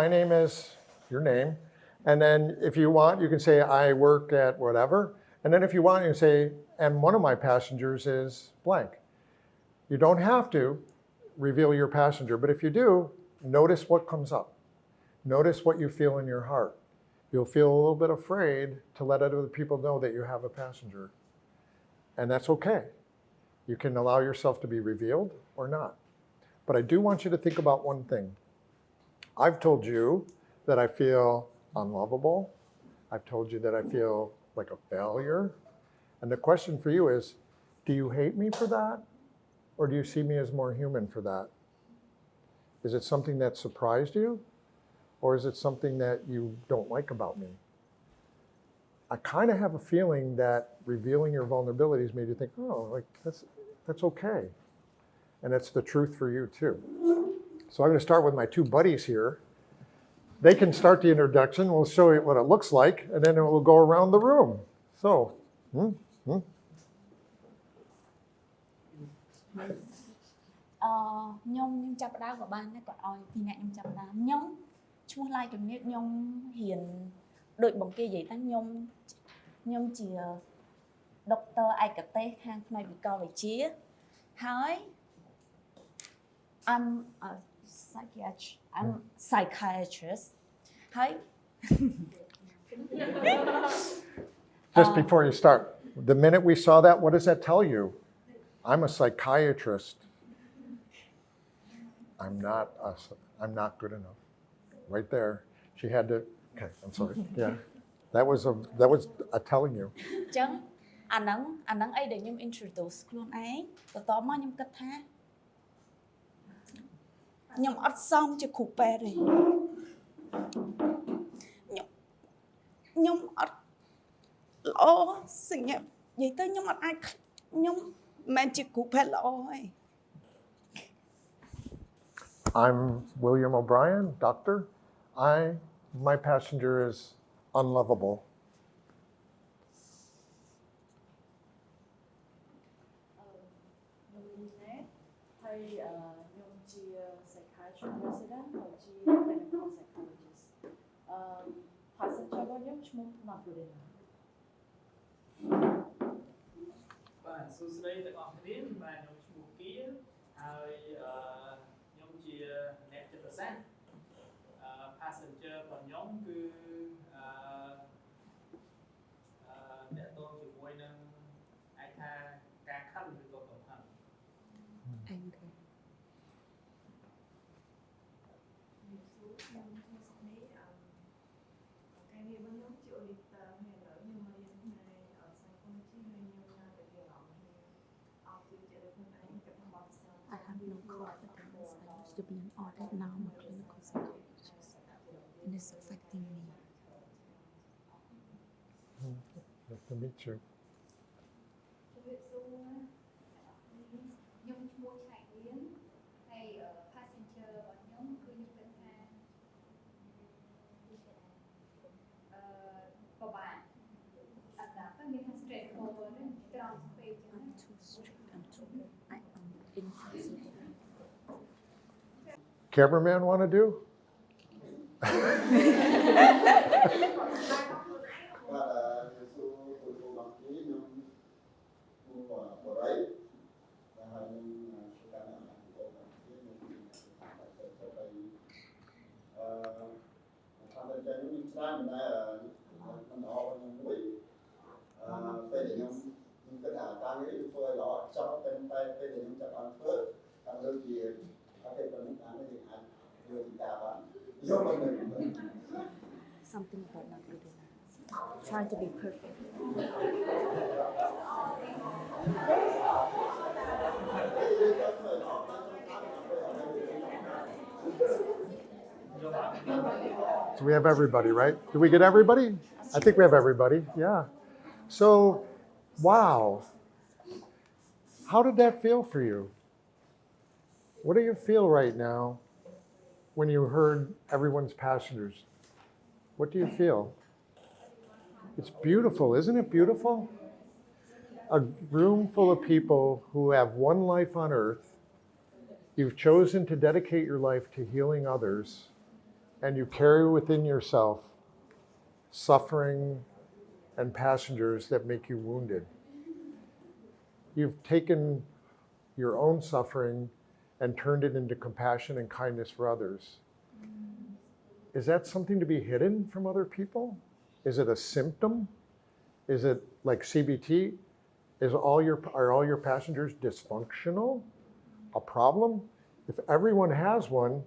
my name is your name. And then if you want, you can say, I work at whatever. And then if you want, you can say, and one of my passengers is blank. You don't have to reveal your passenger, but if you do, notice what comes up. Notice what you feel in your heart. You'll feel a little bit afraid to let other people know that you have a passenger. And that's okay. You can allow yourself to be revealed or not. But I do want you to think about one thing. I've told you that I feel unlovable. I've told you that I feel like a failure. And the question for you is, do you hate me for that? Or do you see me as more human for that? Is it something that surprised you? Or is it something that you don't like about me? I kind of have a feeling that revealing your vulnerabilities made you think, oh, like that's okay. And that's the truth for you too. So I'm going to start with my two buddies here. They can start the introduction. We'll show you what it looks like, and then we'll go around the room. So, Nhungចាប់ដើមក៏បានដែរគាត់ឲ្យពីអ្នកខ្ញុំចាប់ដើមញុំឈ្មោះឡាយជំនាញខ្ញុំហ៊ានដូចបងគេនិយាយថាខ្ញុំជាដុកទ័រឯកទេសខាងផ្នែកវិកលវិទ្យាហើយ I'm psychiatrist ហើយ Just before you start, the minute we saw that, what does that tell you? I'm a psychiatrist. I'm not good enough. Right there. She had to, okay, I'm sorry. Yeah. That was a telling you. ចឹងអាហ្នឹងអីដែលខ្ញុំ introduce ខ្លួនឯងបន្ទាប់មកខ្ញុំគិតថាខ្ញុំអត់សមជាគ្រូពេទ្យទេខ្ញុំអត់ល្អសញ្ញានិយាយទៅខ្ញុំអត់អាចខ្ញុំមិនមែនជាគ្រូពេទ្យល្អទេ I'm William O'Brien, doctor. My passenger is unlovable. Psychiatric resident or clinical psychologist. Passenger volume not good enough. បាទសួស្តីទាំងអស់គ្នាបាទខ្ញុំឈ្មោះគៀហើយខ្ញុំជាអ្នកចិត្តសាស្ត្រ passenger របស់ខ្ញុំគឺអ្នកតងជាមួយនឹងអាចថាការខឹងឬក៏កំហឹង Anger. I have no confidence. I used to be an artist, now I'm a clinical psychologist. And it's affecting me. Nice to meet you. I'm too strict. I am inflexible. Cameraman want to do? Something about not good enough. Trying to be perfect. So we have everybody, right? Do we get everybody? I think we have everybody, yeah. So, wow. How did that feel for you? What do you feel right now when you heard everyone's passengers? What do you feel? It's beautiful, isn't it beautiful? A room full of people who have one life on earth. You've chosen to dedicate your life to healing others. and you carry within yourself suffering and passengers that make you wounded. You've taken your own suffering and turned it into compassion and kindness for others. Is that something to be hidden from other people? Is it a symptom? Is it like CBT? Are all your passengers dysfunctional? A problem? If everyone has one,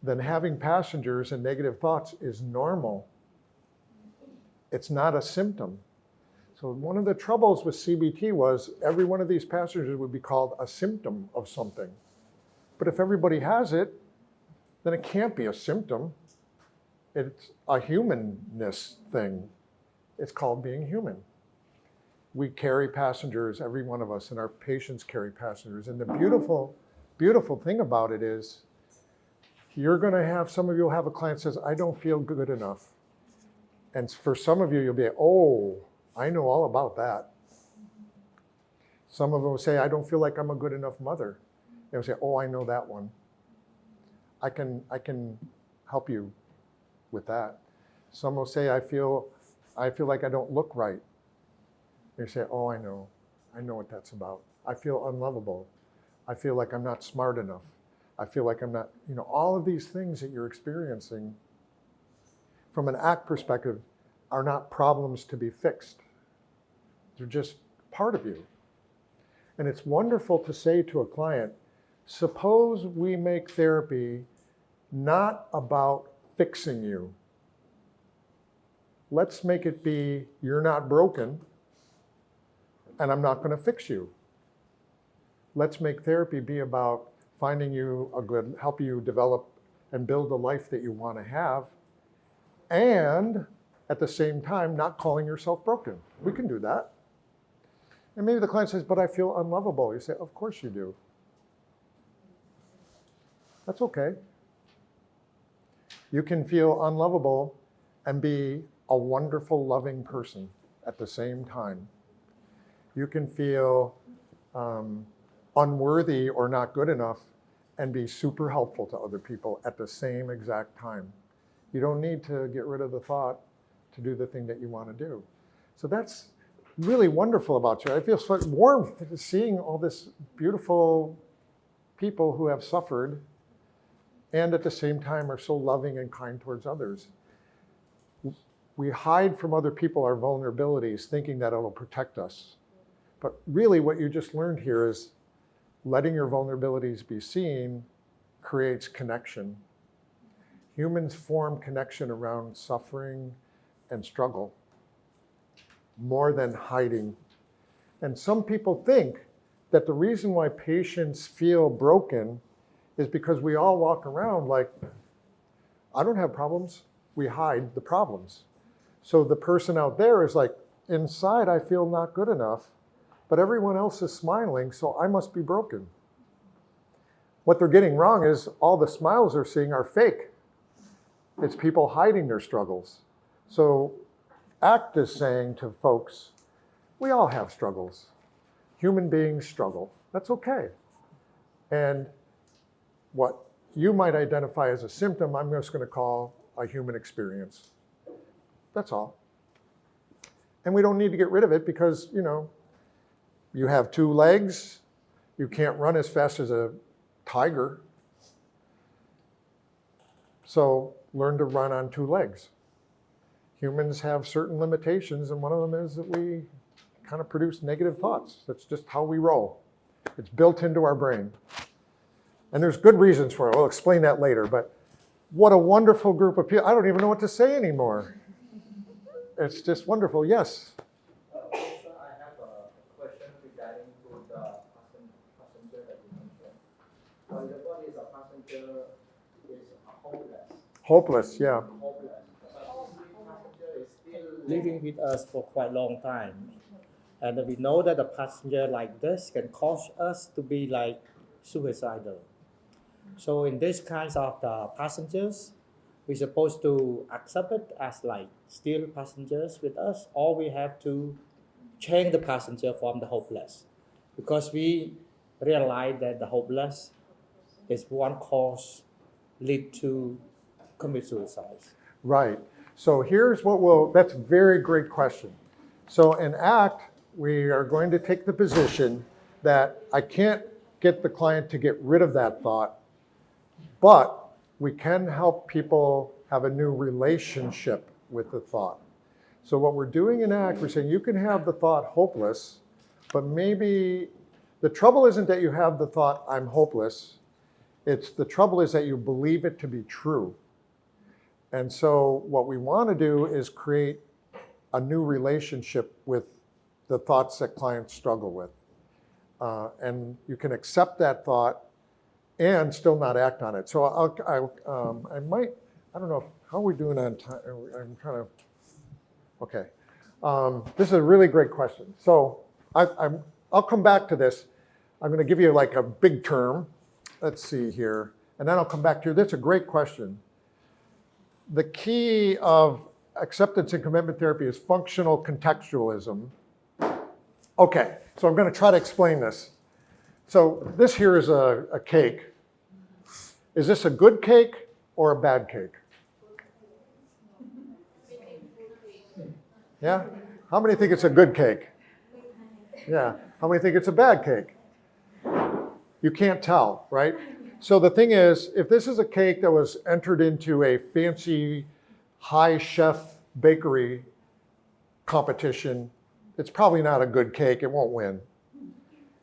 then having passengers and negative thoughts is normal. It's not a symptom. So one of the troubles with CBT was every one of these passengers would be called a symptom of something. But if everybody has it, then it can't be a symptom. It's a humanness thing. It's called being human. We carry passengers, every one of us, and our patients carry passengers. And the beautiful thing about it is, you're going to have, some of you will have a client says, I don't feel good enough. And for some of you, you'll be, oh, I know all about that. Some of them will say, I don't feel like I'm a good enough mother. They'll say, oh, I know that one. I can help you with that. Some will say, I feel like I don't look right. They say, oh, I know what that's about. I feel unlovable. I feel like I'm not smart enough. I feel like I'm not, all of these things that you're experiencing from an ACT perspective are not problems to be fixed. They're just part of you. And it's wonderful to say to a client, suppose we make therapy not about fixing you. Let's make it be, you're not broken, and I'm not going to fix you. Let's make therapy be about finding you help you develop and build the life that you want to have, and at the same time, not calling yourself broken. We can do that. And maybe the client says, but I feel unlovable. You say, of course you do. That's okay. You can feel unlovable and be a wonderful, loving person at the same time. You can feel unworthy or not good enough and be super helpful to other people at the same exact time. You don't need to get rid of the thought to do the thing that you want to do. So that's really wonderful about you. I feel so warm seeing all this beautiful people who have suffered and at the same time are so loving and kind towards others. We hide from other people our vulnerabilities thinking that it'll protect us. But really what you just learned here is letting your vulnerabilities be seen creates connection. Humans form connection around suffering and struggle more than hiding. And some people think that the reason why patients feel broken is because we all walk around like, I don't have problems. We hide the problems. So the person out there is like, inside I feel not good enough, but everyone else is smiling, so I must be broken. What they're getting wrong is all the smiles they're seeing are fake. It's people hiding their struggles. So ACT is saying to folks, we all have struggles. Human beings struggle. That's okay. And what you might identify as a symptom, I'm just going to call a human experience. That's all. And we don't need to get rid of it because, you have two legs. You can't run as fast as a tiger. So learn to run on two legs. Humans have certain limitations, and one of them is that we kind of produce negative thoughts. That's just how we roll. It's built into our brain. And there's good reasons for it. I'll explain that later, but what a wonderful group of people. I don't even know what to say anymore. It's just wonderful. Yes? Also, I have a question regarding to the passenger that you mentioned. For example, is a passenger is hopeless. Hopeless, yeah. Hopeless. But this passenger is still living with us for quite a long time. And we know that a passenger like this can cause us to be like suicidal. So in this kinds of the passengers, we're supposed to accept it as like still passengers with us, or we have to change the passenger from the hopeless. Because we realize that the hopeless is one cause lead to commit suicide? Right. So here's what that's a very great question. So in ACT, we are going to take the position that I can't get the client to get rid of that thought, but we can help people have a new relationship with the thought. So what we're doing in ACT, we're saying you can have the thought hopeless, but maybe the trouble isn't that you have the thought, I'm hopeless. The trouble is that you believe it to be true. And so what we want to do is create a new relationship with the thoughts that clients struggle with. And you can accept that thought and still not act on it. So I don't know, how are we doing on time? I'm trying to, okay. This is a really great question. So I'll come back to this. I'm going to give you like a big term. Let's see here. And then I'll come back to you. That's a great question. The key of acceptance and commitment therapy is functional contextualism. Okay, so I'm going to try to explain this. So this here is a cake. Is this a good cake or a bad cake? Yeah? How many think it's a good cake? Yeah. How many think it's a bad cake? You can't tell, right? So the thing is, if this is a cake that was entered into a fancy high chef bakery competition, it's probably not a good cake. It won't win.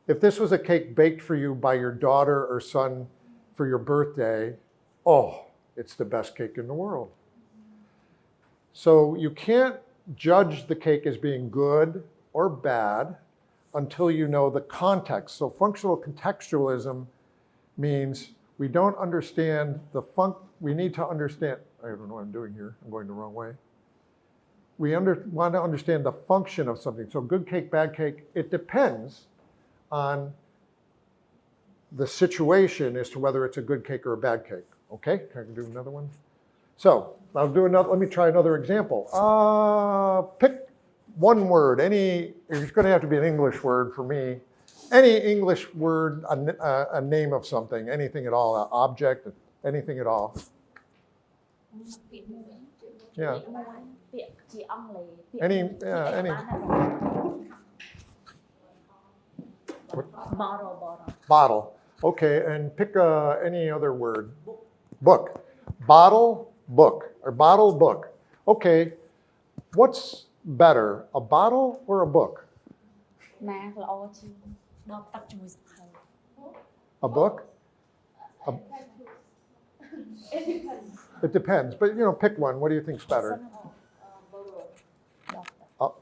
If this was a cake baked for you by your daughter or son for your birthday, oh, it's the best cake in the world. So you can't judge the cake as being good or bad until you know the context. So functional contextualism means we don't understand we need to understand, I don't know what I'm doing here, I'm going the wrong way. We want to understand the function of something. So good cake, bad cake, it depends on the situation as to whether it's a good cake or a bad cake. Okay, can I do another one? So I'll do another, let me try another example. Pick one word, it's going to have to be an English word for me. Any English word, a name of something, anything at all, an object, anything at all. Yeah. Any. Bottle. Okay, and pick any other word. Book. Bottle, book, or bottle, book. Okay, what's better, a bottle or a book? A book? It depends, but pick one. What do you think's better?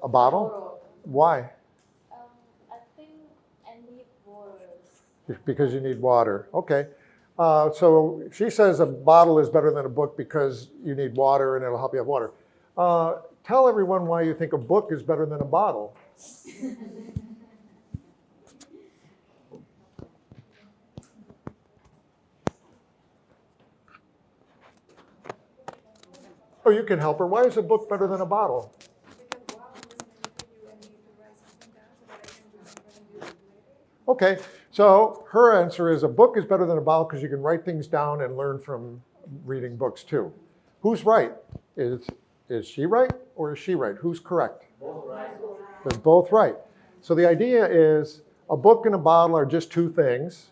A bottle? Why? I think I need water. Because you need water. Okay. So she says a bottle is better than a book because you need water and it'll help you have water. Tell everyone why you think a book is better than a bottle. Oh, you can help her. Why is a book better than a bottle? Okay, so her answer is a book is better than a bottle because you can write things down and learn from reading books too. Who's right? Is she right or is she right? Who's correct? Both right. They're both right. So the idea is a book and a bottle are just two things.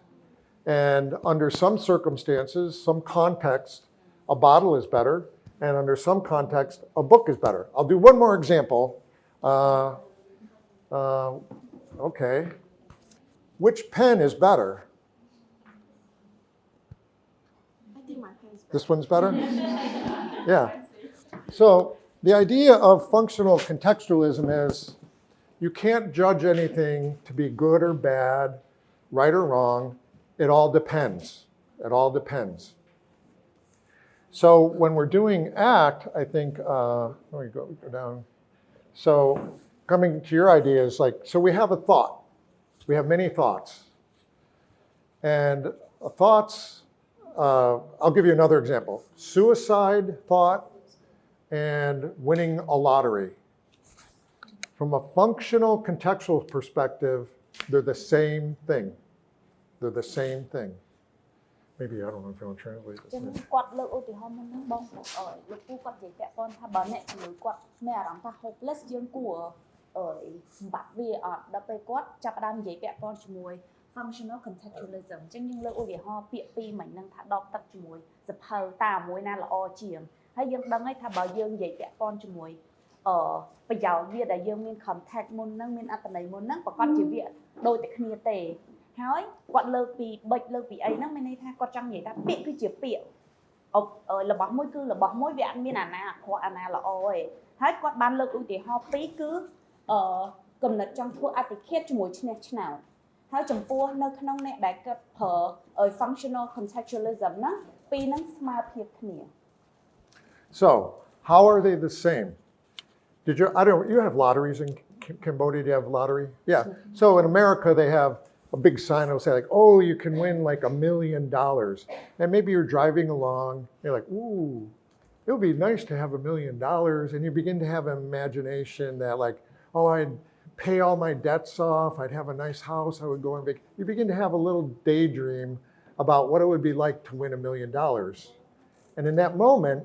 And under some circumstances, some context, a bottle is better. And under some context, a book is better. I'll do one more example. Okay. Which pen is better? I think my pen is better. This one's better? Yeah. So the idea of functional contextualism is you can't judge anything to be good or bad, right or wrong. It all depends. It all depends. So when we're doing ACT, I think, let me go down. So coming to your idea is like, so we have a thought. We have many thoughts. And thoughts, I'll give you another example. Suicide thought and winning a lottery. From a functional contextual perspective, they're the same thing. They're the same thing. Maybe I don't know if you want to translate ចឹង this. គាត់លើកឧទាហរណ៍មុនហ្នឹងបងលោកពូគាត់និយាយពាក់ព័ន្ធថាបើអ្នកជំងឺគាត់មានអារម្មណ៍ថា hopeless យើងគួរបំបត្តិវាអត់ដល់ពេលគាត់ចាប់ផ្ដើមនិយាយពាក់ព័ន្ធជាមួយ functional contextualism ចឹងយើងលើកឧទាហរណ៍ពាក្យពីរមិញហ្នឹងថាដកទឹកជាមួយសភៅតាមួយណាល្អជាងហើយយើងដឹងហើយថាបើយើងនិយាយពាក់ព័ន្ធជាមួយប្រយោគវាដែលយើងមាន context មុនហ្នឹងមានអត្ថន័យមុនហ្នឹងប្រកាសជាវាដូចតែគ្នាទេហើយគាត់លើកពីបិចលើកពីអីហ្នឹងមានន័យថាគាត់ចង់និយាយថាពាក្យគឺជាពាក្យរបស់មួយគឺរបស់មួយវាអត់មានអាណាអាក្រក់អាណាល្អទេហើយគាត់បានលើកឧទាហរណ៍ពីរគឺកំណត់ចង់ធ្វើអតិខិតជាមួយឈ្នះឆ្នោតហើយចំពោះនៅក្នុងអ្នកដែលគាត់ប្រើ functional contextualism ហ្នឹងពីរហ្នឹងស្មើភាពគ្នា So, how are they the same? You have lotteries in Cambodia, do you have lottery? Yeah. So in America, they have a big sign that will say like, oh, you can win like $1 million. And maybe you're driving along, you're like, ooh, it would be nice to have $1 million. And you begin to have an imagination that like, oh, I'd pay all my debts off, I'd have a nice house, I would go on vacation. You begin to have a little daydream about what it would be like to win $1 million. And in that moment,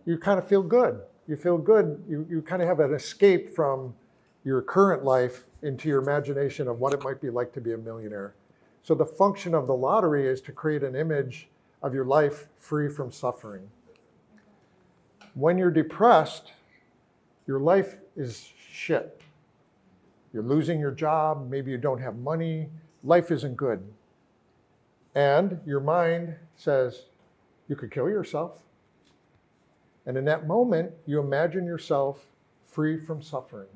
you kind of feel good. You feel good. You kind of have an escape from your current life into your imagination of what it might be like to be a millionaire. So the function of the lottery is to create an image of your life free from suffering. When you're depressed, your life is shit. You're losing your job. Maybe you don't have money. Life isn't good. And your mind says, you could kill yourself. And in that moment, you imagine yourself free from suffering.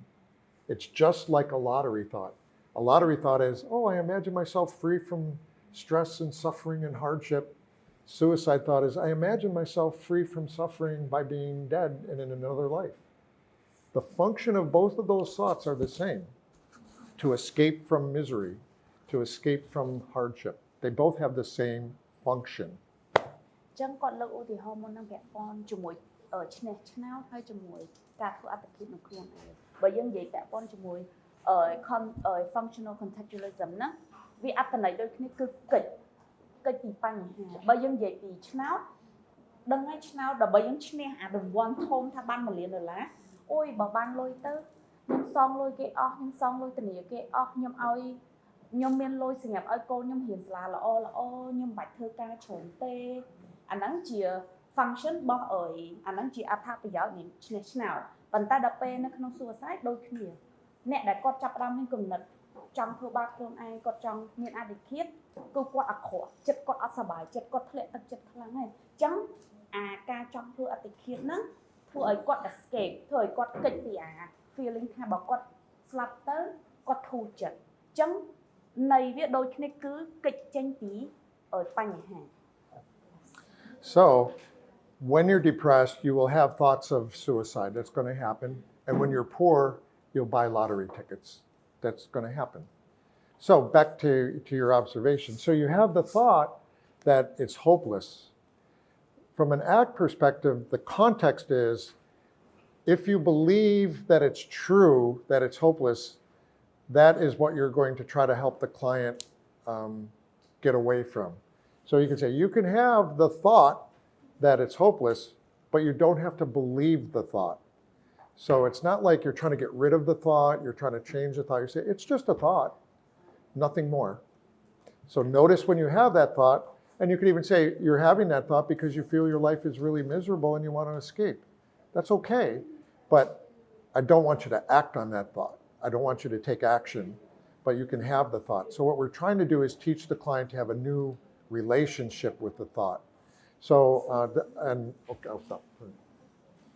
It's just like a lottery thought. A lottery thought is, oh, I imagine myself free from stress and suffering and hardship. Suicide thought is, I imagine myself free from suffering by being dead and in another life. The function of both of those thoughts are the same, to escape from misery, to escape from hardship. They both have the same function. ចឹងគាត់លើកឧទាហរណ៍មុននឹងពាក់ព័ន្ធជាមួយឈ្នះឆ្នោតហើយជាមួយការធ្វើអត្តភាពនៅខ្លួនឯងបើយើងនិយាយពាក់ព័ន្ធជាមួយ functional contextualism ណាវាអត្ថន័យដូចគ្នាគឺកិច្ចពីបញ្ហាបើយើងនិយាយពីឆ្នោតដឹងហើយឆ្នោតដើម្បីយើងឈ្នះអារង្វាន់ធំថាបាន$1 លានអូយបើបានលុយទៅខ្ញុំសងលុយគេអស់ខ្ញុំសងលុយធនាគារអស់ខ្ញុំមានលុយសម្រាប់ឲ្យកូនខ្ញុំរៀនសាលាល្អខ្ញុំមិនបាច់ធ្វើការច្រើនទេអាហ្នឹងជា function របស់អាហ្នឹងជាអត្ថប្រយោជន៍នៃឈ្នះឆ្នោតប៉ុន្តែដល់ពេលនៅក្នុង suicide ដូចគ្នាអ្នកដែលគាត់ចាប់ផ្ដើមមានគំនិតចង់ធ្វើបាបខ្លួនឯងគាត់ចង់មានអត្តឃាតគឺគាត់អាក្រក់ចិត្តគាត់អត់សប្បាយចិត្តគាត់ធ្លាក់ទឹកចិត្តខ្លាំងហើយអញ្ចឹងអាការចង់ធ្វើអត្តឃាតហ្នឹងធ្វើឲ្យគាត់ escape ធ្វើឲ្យគាត់គេចពីអា feeling ថាបើគាត់ស្លាប់ទៅគាត់ធូរចិត្តអញ្ចឹងនៃវាដូចគ្នាគឺគេចចេញពីបញ្ហា So, when you're depressed, you will have thoughts of suicide. That's going to happen. And when you're poor, you'll buy lottery tickets. That's going to happen. So back to your observation. So you have the thought that it's hopeless. From an ACT perspective, the context is, if you believe that it's true, that it's hopeless, that is what you're going to try to help the client get away from. So you can say, you can have the thought that it's hopeless, but you don't have to believe the thought. So it's not like you're trying to get rid of the thought, you're trying to change the thought. You say, it's just a thought, nothing more. So notice when you have that thought, and you could even say you're having that thought because you feel your life is really miserable and you want to escape. That's okay, but I don't want you to act on that thought. I don't want you to take action, but you can have the thought. So what we're trying to do is teach the client to have a new relationship with the thought. So, okay, I'll stop.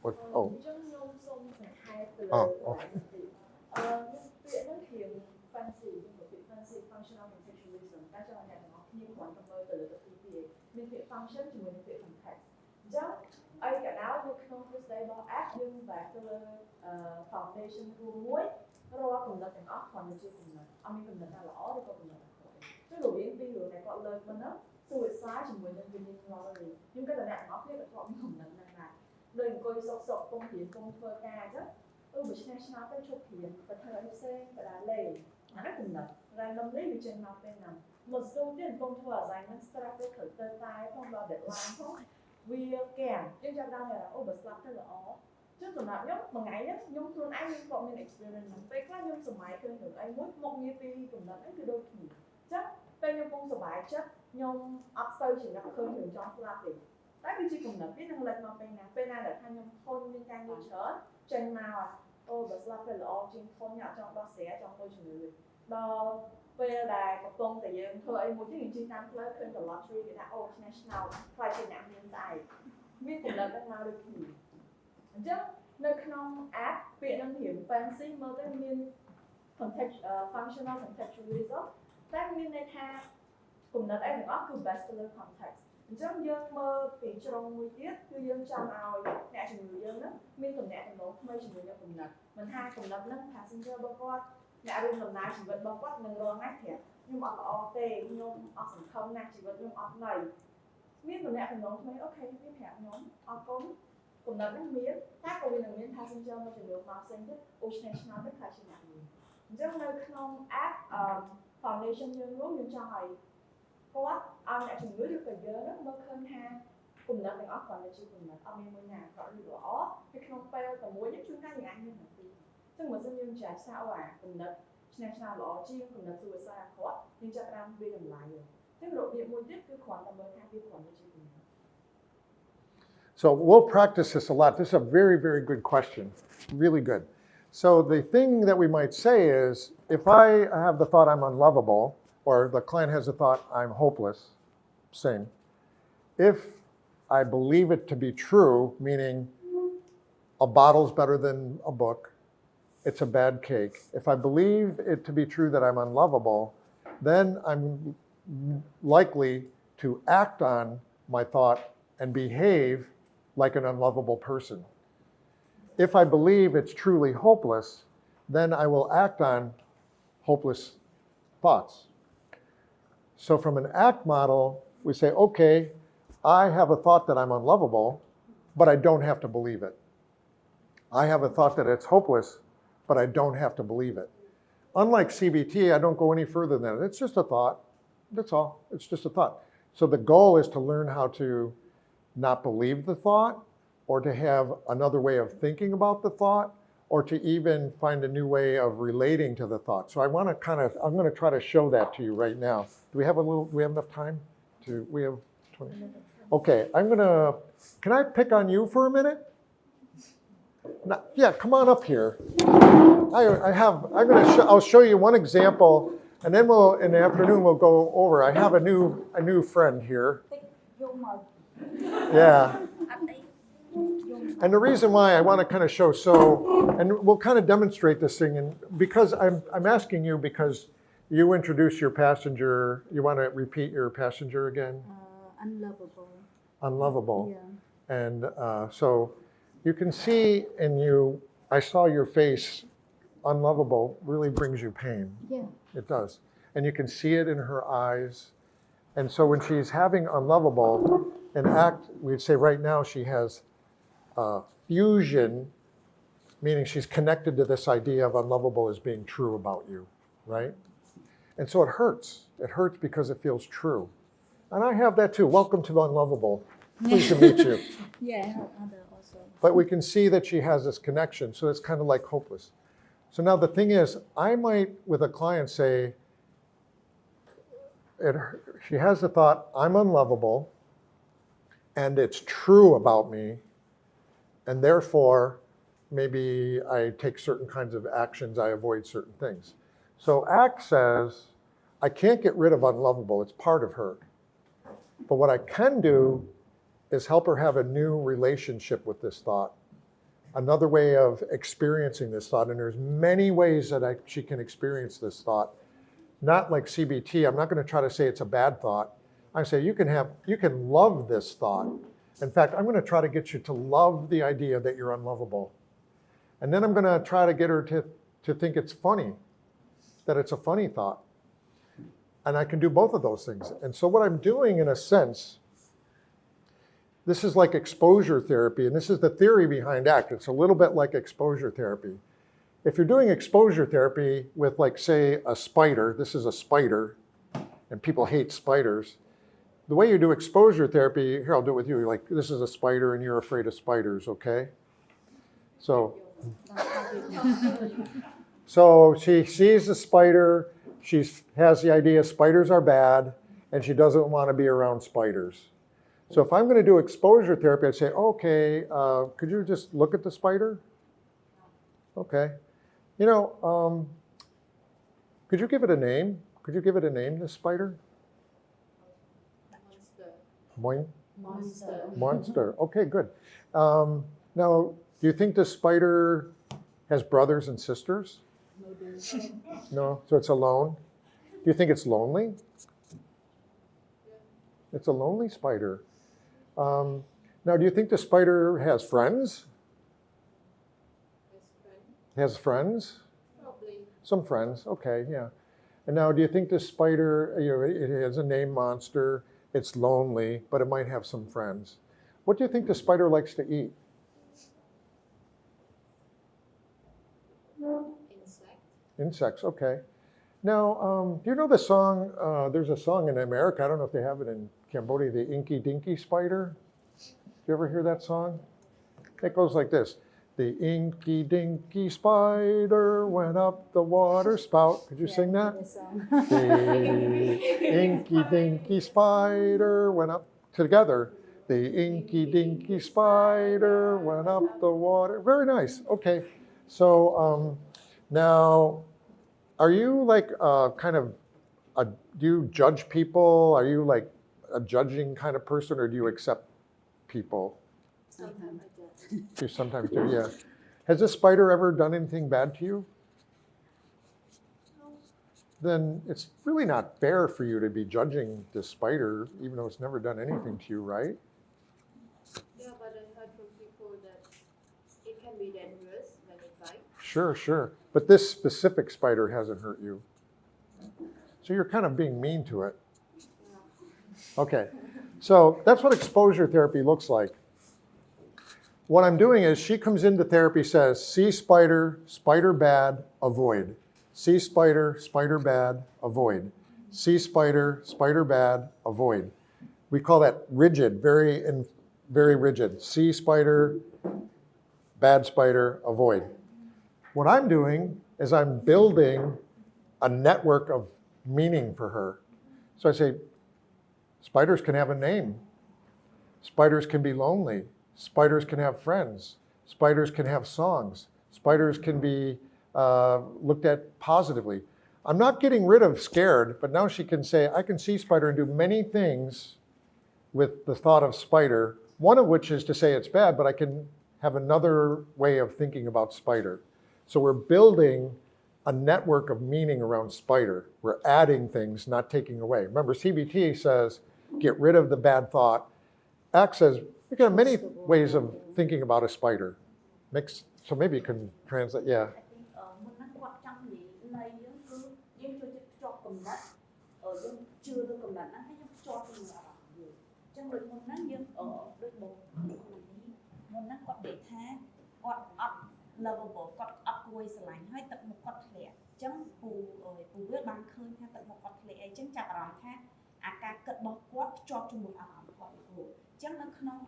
What? Oh. Okay. Functional contextualism តែចង់អ្នកទាំងអស់គ្នាគ្រាន់តែមើលទៅលើទៅពីវាមានពាក្យ function ជាមួយនឹងពាក្យ context អញ្ចឹងអីក៏ដោយនៅក្នុង Tuesday របស់ app យើងបែរទៅលើ foundation រួមមួយរាល់កំណត់ទាំងអស់គ្រាន់តែជាកំណត់អត់មានកំណត់ណាល្អឬក៏កំណត់ណាខុសទេគឺរវាងពីររឿងដែលគាត់លើកមកហ្នឹង suicide ជាមួយនឹង winning lottery ខ្ញុំគិតថាអ្នកទាំងអស់គ្នាក៏ធ្លាប់មានកំណត់ហ្នឹងដែរដូចអង្គុយសុកពងព្រៀនពងធ្វើការអញ្ចឹងបើឆ្នះឆ្នោតទៅឈប់ព្រៀនទៅធ្វើអីផ្សេងទៅដើរលេងអាហ្នឹងកំណត់ randomly between my pen and một số tiền công thu ở dài ngân strap với khởi tơ tai không bao để làm không vì kèm nhưng cho đang là overslap thế là ó chứ tụi nó nhóc mà ngày nhá nhung tuần anh nhưng bọn mình experience mình bây quá nhung sớm mai khơi được anh muốn một như pi tụi nó ấy từ đôi khi chắc bây nhung công sớm mai chắc nhung upside chỉ là khơi được trong slap thì tại vì chỉ cùng là biết năng lực mà bên này là thay nhung thôn liên can như chớ trên màu overslap thế là ó trên thôn nhỏ trong đó xé trong môi trường người đó bây giờ là một tuần tại vì thôi em muốn cái chuyện năng lên trên the lottery thì đã national phải trên nặng hiện tại biết cùng là bên nào được thì chứ nơi không app viện năng hiểm fancy mơ cái miên functional contextualism các miên này tha cùng là em có cứ bestseller context chứ dương mơ thì trong môi tiết cứ dương trong ao nè chỉ người dương đó miên cùng nè thì nó mây chỉ người cùng là mình hai cùng là nâng passenger bao quát nè rung làm này chỉ vật bao quát nâng lo ngắt thiệt nhưng mà ở tê nhưng ở sản không nè chỉ vật nhưng ở này miên cùng nè thì nó mới ok biết hẹn nhóm ở cũng cùng là nước miếng các cô viên là miếng passenger mà chỉ được màu xanh tức national tức là chỉ nặng chứ nơi không app foundation nhân lúc như cho hỏi có anh đã chừng được phải nhớ nó mơ khơi ha cùng là mình óc còn là chỉ cùng là ông em nhà gọi được rõ cái không fail và muốn nhất chúng ta thì anh như là gìซึ่งเหมือนซึ่งยังจ่ายsao à cùng là national law จริง cùng là suicide court ยังจะตามไปอย่างไรเลยซึ่งโดดเดี่ยวมวยยึดคือขวัญตำบลท่าที่ขวัญจะจริง So we'll practice this a lot. This is a very, very good question. Really good. So the thing that we might say is, if I have the thought I'm unlovable, or the client has the thought I'm hopeless, same. If I believe it to be true, meaning a bottle's better than a book, it's a bad cake. If I believe it to be true that I'm unlovable, then I'm likely to act on my thought and behave like an unlovable person. If I believe it's truly hopeless, then I will act on hopeless thoughts. So from an ACT model, we say, okay, I have a thought that I'm unlovable, but I don't have to believe it. I have a thought that it's hopeless, but I don't have to believe it. Unlike CBT, I don't go any further than it. It's just a thought. That's all. It's just a thought. So the goal is to learn how to not believe the thought, or to have another way of thinking about the thought, or to even find a new way of relating to the thought. So I'm going to try to show that to you right now. Do we have enough time? We have 20. Okay, can I pick on you for a minute? Yeah, come on up here. I'll show you one example, and then in the afternoon we'll go over. I have a new friend here. Yeah. And the reason why I want to kind of show and we'll kind of demonstrate this thing, and because I'm asking you because you introduce your passenger, you want to repeat your passenger again? Unlovable. Unlovable. Yeah. And so you can see I saw your face, unlovable really brings you pain. Yeah. It does. And you can see it in her eyes. And so when she's having unlovable, in ACT, we'd say right now she has fusion, meaning she's connected to this idea of unlovable as being true about you, right? And so it hurts. It hurts because it feels true. And I have that too. Welcome to Unlovable. Pleased to meet you. Yeah, I have other also. But we can see that she has this connection, so it's kind of like hopeless. So now the thing is, I might, with a client, say, she has the thought, I'm unlovable, and it's true about me, and therefore, maybe I take certain kinds of actions, I avoid certain things. So ACT says, I can't get rid of unlovable, it's part of her. But what I can do is help her have a new relationship with this thought, another way of experiencing this thought, and there's many ways that she can experience this thought. Not like CBT, I'm not going to try to say it's a bad thought. I say you can love this thought. In fact, I'm going to try to get you to love the idea that you're unlovable. And then I'm going to try to get her to think it's funny, that it's a funny thought. And I can do both of those things. And so what I'm doing, in a sense, this is like exposure therapy, and this is the theory behind ACT. It's a little bit like exposure therapy. if you're doing exposure therapy with, like, say, a spider, this is a spider, and people hate spiders. The way you do exposure therapy, here, I'll do it with you. Like, this is a spider and you're afraid of spiders, okay? So she sees the spider, she has the idea spiders are bad, and she doesn't want to be around spiders. So if I'm going to do exposure therapy, I'd say, okay, could you just look at the spider? Okay. You know, could you give it a name? Could you give it a name, this spider? Monster. Monster. Okay, good. Now, do you think this spider has brothers and sisters? No, so it's alone. Do you think it's lonely? It's a lonely spider. Now, do you think the spider has friends? Has friends? Probably. Some friends, okay, yeah. And now, do you think this spider, you know, it has a name Monster, it's lonely, but it might have some friends. What do you think the spider likes to eat? Insect. Insects, okay. Now, do you know the song, there's a song in America, I don't know if they have it in Cambodia, the Inky Dinky Spider? Do you ever hear that song? It goes like this. The inky dinky spider went up the water spout. Could you sing that? The inky dinky spider went up together. The inky dinky spider went up the water. Very nice. Okay. So now, are you like kind of, do you judge people? Are you like a judging kind of person, or do you accept people? Sometimes I do. You sometimes do, yeah. Has this spider ever done anything bad to you? Then it's really not fair for you to be judging this spider, even though it's never done anything to you, right? Yeah, but I heard from people that it can be dangerous when it bites. Sure, sure. But this specific spider hasn't hurt you. So you're kind of being mean to it. Okay, so that's what exposure therapy looks like. What I'm doing is she comes into therapy, says, see spider, spider bad, avoid. See spider, spider bad, avoid. See spider, spider bad, avoid. We call that rigid, very rigid. See spider, bad spider, avoid. What I'm doing is I'm building a network of meaning for her. So I say, spiders can have a name. Spiders can be lonely. Spiders can have friends. Spiders can have songs. Spiders can be looked at positively. I'm not getting rid of scared, but now she can say, I can see spider and do many things with the thought of spider, one of which is to say it's bad, but I can have another way of thinking about spider. So we're building a network of meaning around spider. We're adding things, not taking away. Remember, CBT says, get rid of the bad thought. ACT says, you can have many ways of thinking about a spider. So maybe you can translate, yeah. Muốn nó quan trọng thì này cứ nhưng cho cầm đất ở dân chưa được cầm đất nó hay cho từ ở trong đôi muốn nó nhưng ở đôi bộ muốn nó có để tha quạt up lovable quạt up quay sải hay tập một quạt lẻ chẳng phù biết ban khơi hay tập một quạt lẻ chẳng chặt ở khác ca cất bó quạt cho chung một quạt của chẳng nó không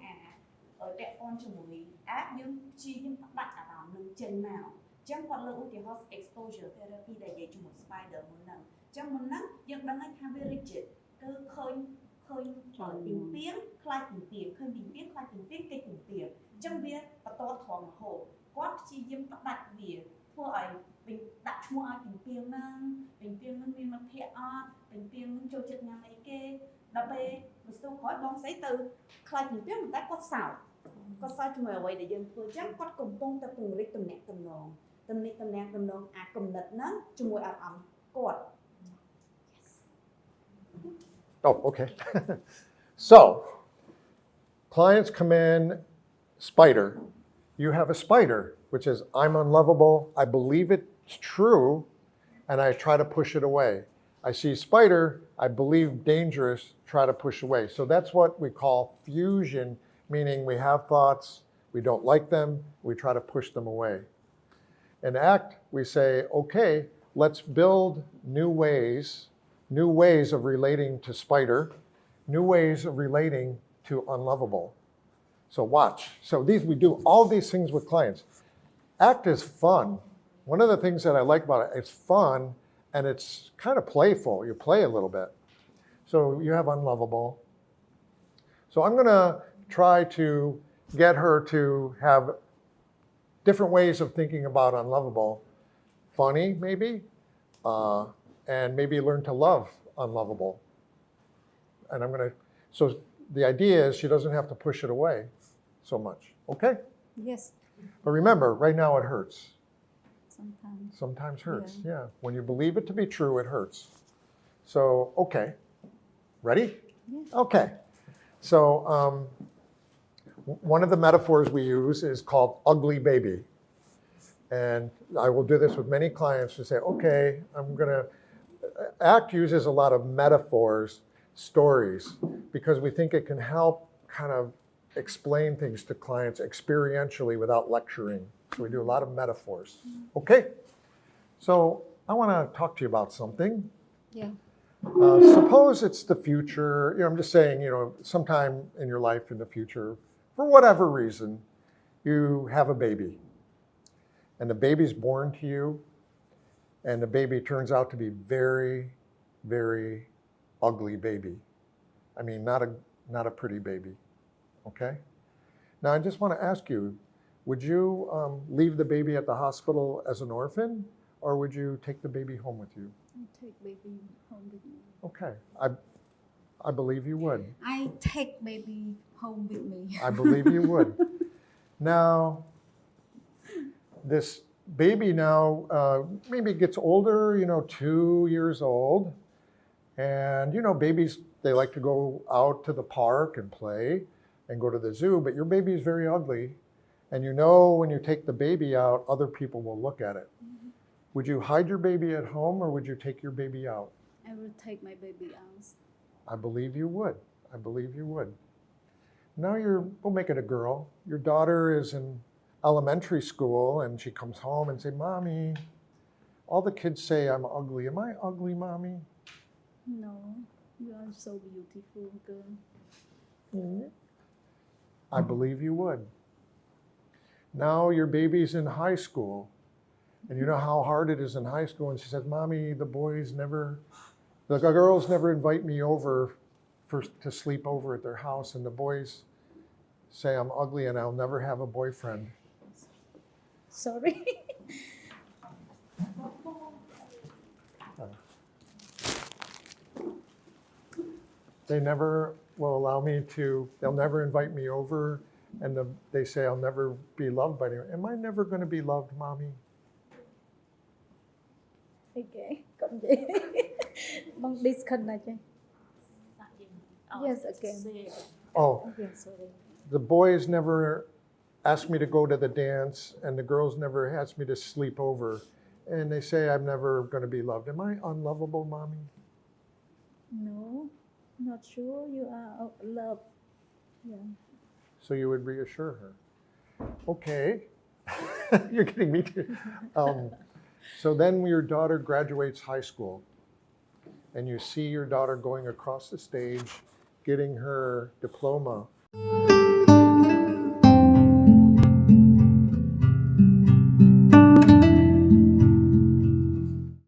ở đẹp con cho mùi áp nhưng chi nhưng các bạn ở đó nâng chân nào chẳng còn lưu thì họ exposure therapy để dạy cho một spider muốn nâng chẳng muốn nâng nhưng đang anh tham rigid cứ khơi tìm tiếng khai tìm tiếng khơi tìm tiếng khai tìm tiếng cây tìm tiếng chẳng biết và to thòng hồ quát chi nhưng các bạn vì thua ấy mình đặt mua ai tìm tiếng mình mà thiện art tìm tiếng cho chất nhà mấy kê đập bê một số khói bóng giấy từ khai tìm tiếng một tay quát xảo có sao cho mày vậy để dân vừa chắc quát cùng tông ta cùng rít tầm nẹt tầm nòng cùng lật nát cho mùi ẩm quạt. Oh, okay. So, clients come in, spider. You have a spider, which is, I'm unlovable, I believe it's true, and I try to push it away. I see spider, I believe dangerous, try to push away. So that's what we call fusion, meaning we have thoughts, we don't like them, we try to push them away. In ACT, we say, okay, let's build new ways of relating to spider, new ways of relating to unlovable. So watch. So we do all these things with clients. ACT is fun. One of the things that I like about it, it's fun and it's kind of playful. You play a little bit. So you have unlovable. So I'm going to try to get her to have different ways of thinking about unlovable. Funny, maybe, and maybe learn to love unlovable. And so the idea is she doesn't have to push it away so much, okay? Yes, But remember, right now it hurts. sometimes. Sometimes hurts, yeah. When you believe it to be true, it hurts. So, okay. Ready? Yes. Okay. So one of the metaphors we use is called ugly baby. And I will do this with many clients to say, okay, ACT uses a lot of metaphors, stories, because we think it can help kind of explain things to clients experientially without lecturing. So we do a lot of metaphors. Okay, so I want to talk to you about something. Yeah. Suppose it's the future. I'm just saying, sometime in your life in the future, for whatever reason, you have a baby. And the baby's born to you, and the baby turns out to be very, very ugly baby. I mean, not a pretty baby, okay? Now, I just want to ask you, would you leave the baby at the hospital as an orphan, or would you take the baby home with you? I take baby home with me. Okay, I believe you would. I take baby home with me. I believe you would. Now, this baby now maybe gets older, 2 years old. And, babies, they like to go out to the park and play and go to the zoo, but your baby is very ugly. And when you take the baby out, other people will look at it. Mm-hmm. Would you hide your baby at home or would you take your baby out? I will take my baby out. I believe you would. I believe you would. Now we'll make it a girl. Your daughter is in elementary school and she comes home and say, Mommy, all the kids say I'm ugly. Am I ugly, Mommy? No, you are so beautiful, girl. Mm-hmm. I believe you would. Now your baby's in high school. And you know how hard it is in high school. And she says, Mommy, the girls never invite me over to sleep over at their house. And the boys say I'm ugly and I'll never have a boyfriend. Sorry. They never will allow me they'll never invite me over. And they say I'll never be loved by anyone. Am I never going to be loved, Mommy? Okay, come here. Bang disconnect. Yes, again. Oh, Okay, sorry. the boys never ask me to go to the dance and the girls never ask me to sleep over. And they say I'm never going to be loved. Am I unlovable, Mommy? No, not sure you are loved. Yeah. So you would reassure her. Okay. You're getting me too. So then your daughter graduates high school and you see your daughter going across the stage, getting her diploma.